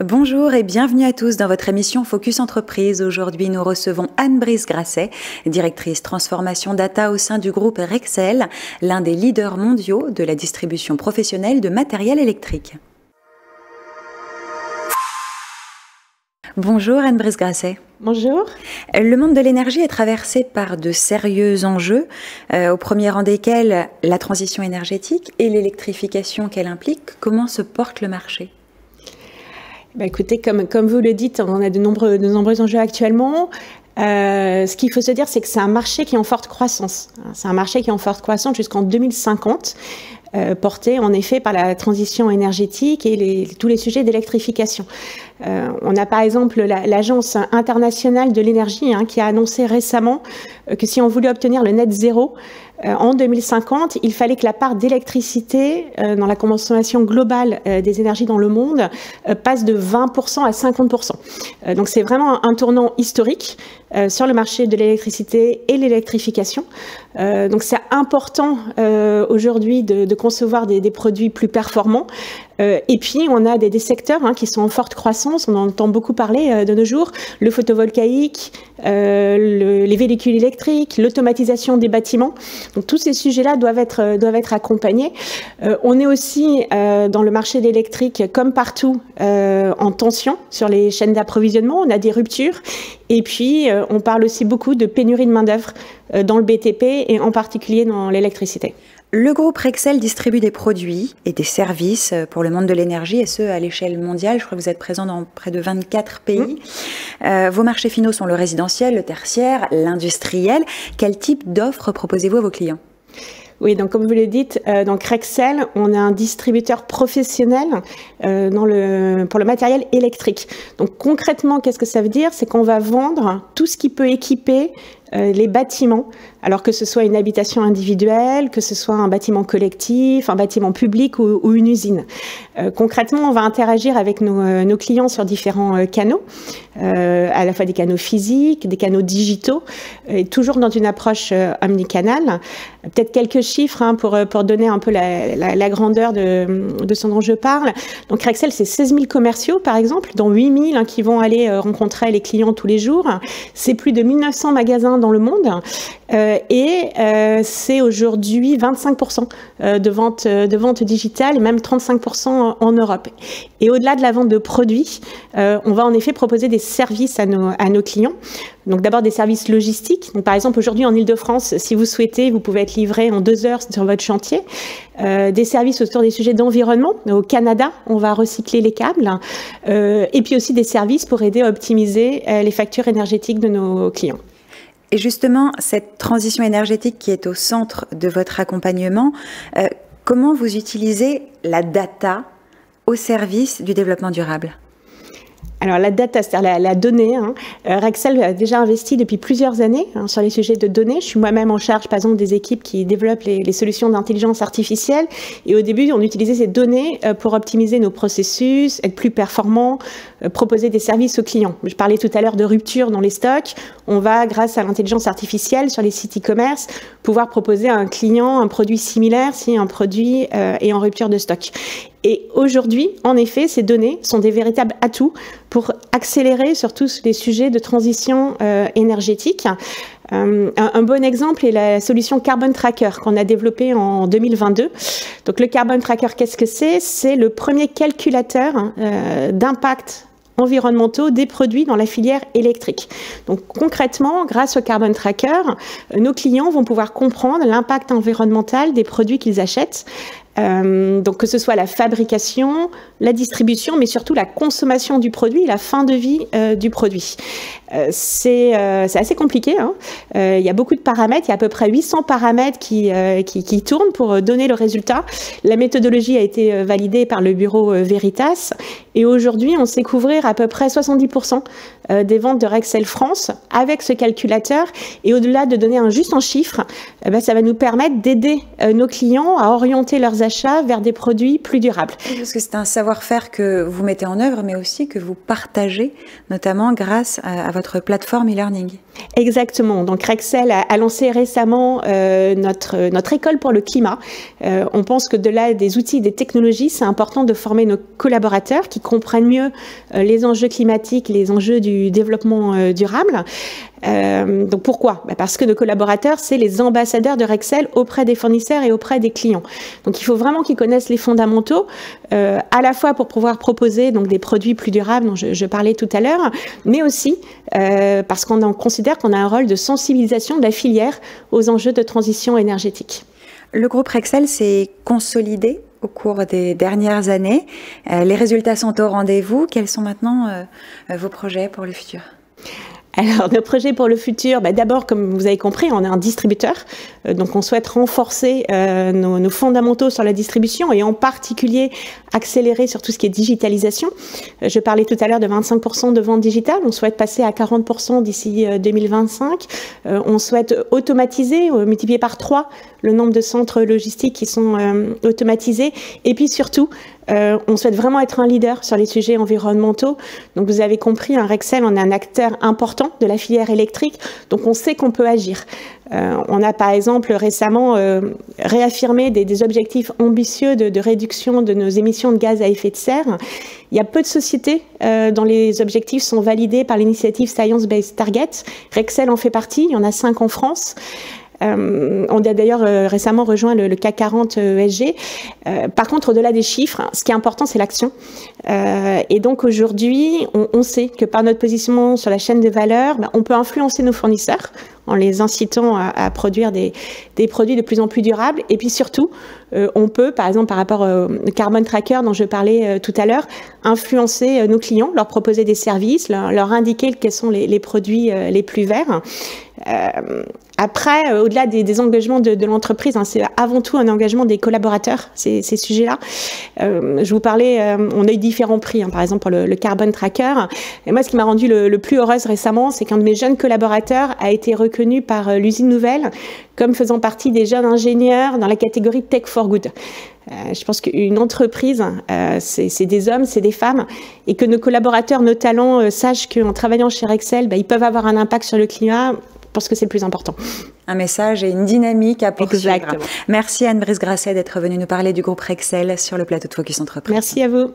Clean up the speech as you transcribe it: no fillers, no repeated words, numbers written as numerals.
Bonjour et bienvenue à tous dans votre émission Focus Entreprise. Aujourd'hui, nous recevons Anne-Brice Grasset, directrice transformation data au sein du groupe Rexel, l'un des leaders mondiaux de la distribution professionnelle de matériel électrique. Bonjour Anne-Brice Grasset. Bonjour. Le monde de l'énergie est traversé par de sérieux enjeux, au premier rang desquels la transition énergétique et l'électrification qu'elle implique. Comment se porte le marché ? Écoutez, comme vous le dites, on a de nombreux enjeux actuellement. Ce qu'il faut se dire, c'est que c'est un marché qui est en forte croissance. C'est un marché qui est en forte croissance jusqu'en 2050, porté en effet par la transition énergétique et tous les sujets d'électrification. On a par exemple l'Agence internationale de l'énergie qui a annoncé récemment que si on voulait obtenir le net zéro en 2050, il fallait que la part d'électricité dans la consommation globale des énergies dans le monde passe de 20% à 50%. Donc c'est vraiment un tournant historique sur le marché de l'électricité et l'électrification. Donc c'est important aujourd'hui de concevoir des produits plus performants. Et puis on a des secteurs qui sont en forte croissance, on en entend beaucoup parler de nos jours, le photovoltaïque, les véhicules électriques, l'automatisation des bâtiments. Donc tous ces sujets-là doivent être accompagnés. On est aussi dans le marché de l'électrique, comme partout, en tension sur les chaînes d'approvisionnement, on a des ruptures. Et puis on parle aussi beaucoup de pénurie de main-d'œuvre dans le BTP et en particulier dans l'électricité. Le groupe Rexel distribue des produits et des services pour le monde de l'énergie, et ce, à l'échelle mondiale. Je crois que vous êtes présent dans près de 24 pays. Vos marchés finaux sont le résidentiel, le tertiaire, l'industriel. Quel type d'offres proposez-vous à vos clients ? Oui, donc comme vous le dites, donc Rexel, on est un distributeur professionnel pour le matériel électrique. Donc concrètement, qu'est-ce que ça veut dire ? C'est qu'on va vendre tout ce qui peut équiper les bâtiments, alors que ce soit une habitation individuelle, que ce soit un bâtiment collectif, un bâtiment public ou une usine. Concrètement, on va interagir avec nos clients sur différents canaux, à la fois des canaux physiques, des canaux digitaux, et toujours dans une approche omnicanale. Peut-être quelques chiffres pour donner un peu la grandeur de ce dont je parle. Donc Rexel, c'est 16 000 commerciaux, par exemple, dont 8 000 qui vont aller rencontrer les clients tous les jours. C'est plus de 1900 magasins dans le monde et c'est aujourd'hui 25% de vente digitale et même 35% en Europe. Et au-delà de la vente de produits, on va en effet proposer des services à nos clients. Donc d'abord des services logistiques. Donc par exemple aujourd'hui en Île-de-France, si vous souhaitez, vous pouvez être livré en 2 heures sur votre chantier. Des services autour des sujets d'environnement. Au Canada, on va recycler les câbles. Et puis aussi des services pour aider à optimiser les factures énergétiques de nos clients. Et justement, cette transition énergétique qui est au centre de votre accompagnement, comment vous utilisez la data au service du développement durable ? Alors la data, c'est-à-dire la donnée, Rexel a déjà investi depuis plusieurs années sur les sujets de données. Je suis moi-même en charge, par exemple, des équipes qui développent les solutions d'intelligence artificielle. Et au début, on utilisait ces données pour optimiser nos processus, être plus performants, proposer des services aux clients. Je parlais tout à l'heure de rupture dans les stocks. On va, grâce à l'intelligence artificielle sur les sites e-commerce, pouvoir proposer à un client un produit similaire si un produit est en rupture de stock. Et aujourd'hui, en effet, ces données sont des véritables atouts pour accélérer sur tous les sujets de transition énergétique. Un bon exemple est la solution Carbon Tracker qu'on a développée en 2022. Donc le Carbon Tracker, qu'est-ce que c'est ? C'est le premier calculateur d'impact environnementaux des produits dans la filière électrique. Donc concrètement, grâce au Carbon Tracker, nos clients vont pouvoir comprendre l'impact environnemental des produits qu'ils achètent. Donc que ce soit la fabrication, la distribution, mais surtout la consommation du produit, la fin de vie du produit. C'est assez compliqué. Il y a beaucoup de paramètres, il y a à peu près 800 paramètres qui tournent pour donner le résultat. La méthodologie a été validée par le bureau Veritas et aujourd'hui, on sait couvrir à peu près 70% des ventes de Rexel France avec ce calculateur. Et au-delà de donner juste un chiffre, ça va nous permettre d'aider nos clients à orienter leurs achats vers des produits plus durables. Parce que c'est un savoir-faire que vous mettez en œuvre, mais aussi que vous partagez, notamment grâce à votre plateforme e-learning. Exactement. Donc Rexel a lancé récemment notre école pour le climat. On pense que de là des outils, des technologies, c'est important de former nos collaborateurs qui comprennent mieux les enjeux climatiques, les enjeux du développement durable. Donc pourquoi? Parce que nos collaborateurs, c'est les ambassadeurs de Rexel auprès des fournisseurs et auprès des clients. Donc il faut vraiment qu'ils connaissent les fondamentaux, à la fois pour pouvoir proposer donc des produits plus durables dont je parlais tout à l'heure, mais aussi parce qu'on considère qu'on a un rôle de sensibilisation de la filière aux enjeux de transition énergétique. Le groupe Rexel s'est consolidé au cours des dernières années. Les résultats sont au rendez-vous. Quels sont maintenant vos projets pour le futur ? Alors, nos projets pour le futur, d'abord, comme vous avez compris, on est un distributeur. Donc, on souhaite renforcer nos fondamentaux sur la distribution et en particulier accélérer sur tout ce qui est digitalisation. Je parlais tout à l'heure de 25% de ventes digitales. On souhaite passer à 40% d'ici 2025. On souhaite automatiser, multiplier par 3 le nombre de centres logistiques qui sont automatisés. Et puis surtout, on souhaite vraiment être un leader sur les sujets environnementaux. Donc vous avez compris, Rexel, on est un acteur important de la filière électrique, donc on sait qu'on peut agir. On a par exemple récemment réaffirmé des objectifs ambitieux de réduction de nos émissions de gaz à effet de serre. Il y a peu de sociétés dont les objectifs sont validés par l'initiative Science Based Targets. Rexel en fait partie, il y en a 5 en France. On a d'ailleurs récemment rejoint le CAC 40 ESG. Par contre, au-delà des chiffres, ce qui est important, c'est l'action. Et donc aujourd'hui, on sait que par notre positionnement sur la chaîne de valeur, on peut influencer nos fournisseurs en les incitant à produire des produits de plus en plus durables. Et puis surtout, on peut, par exemple, par rapport au Carbon Tracker dont je parlais tout à l'heure, influencer nos clients, leur proposer des services, leur indiquer quels sont les produits les plus verts. Après, au-delà des engagements de l'entreprise, c'est avant tout un engagement des collaborateurs, ces sujets-là. Je vous parlais, on a eu différents prix, par exemple pour le Carbon Tracker. Et moi, ce qui m'a rendu le plus heureuse récemment, c'est qu'un de mes jeunes collaborateurs a été reconnu par l'usine Nouvelle comme faisant partie des jeunes ingénieurs dans la catégorie Tech for Good. Je pense qu'une entreprise, c'est des hommes, c'est des femmes, et que nos collaborateurs, nos talents, sachent qu'en travaillant chez Rexel, ils peuvent avoir un impact sur le climat. Je pense que c'est le plus important. Un message et une dynamique à poursuivre. Exactement. Merci Anne Brice Grasset d'être venue nous parler du groupe Rexel sur le plateau de Focus Entreprise. Merci à vous.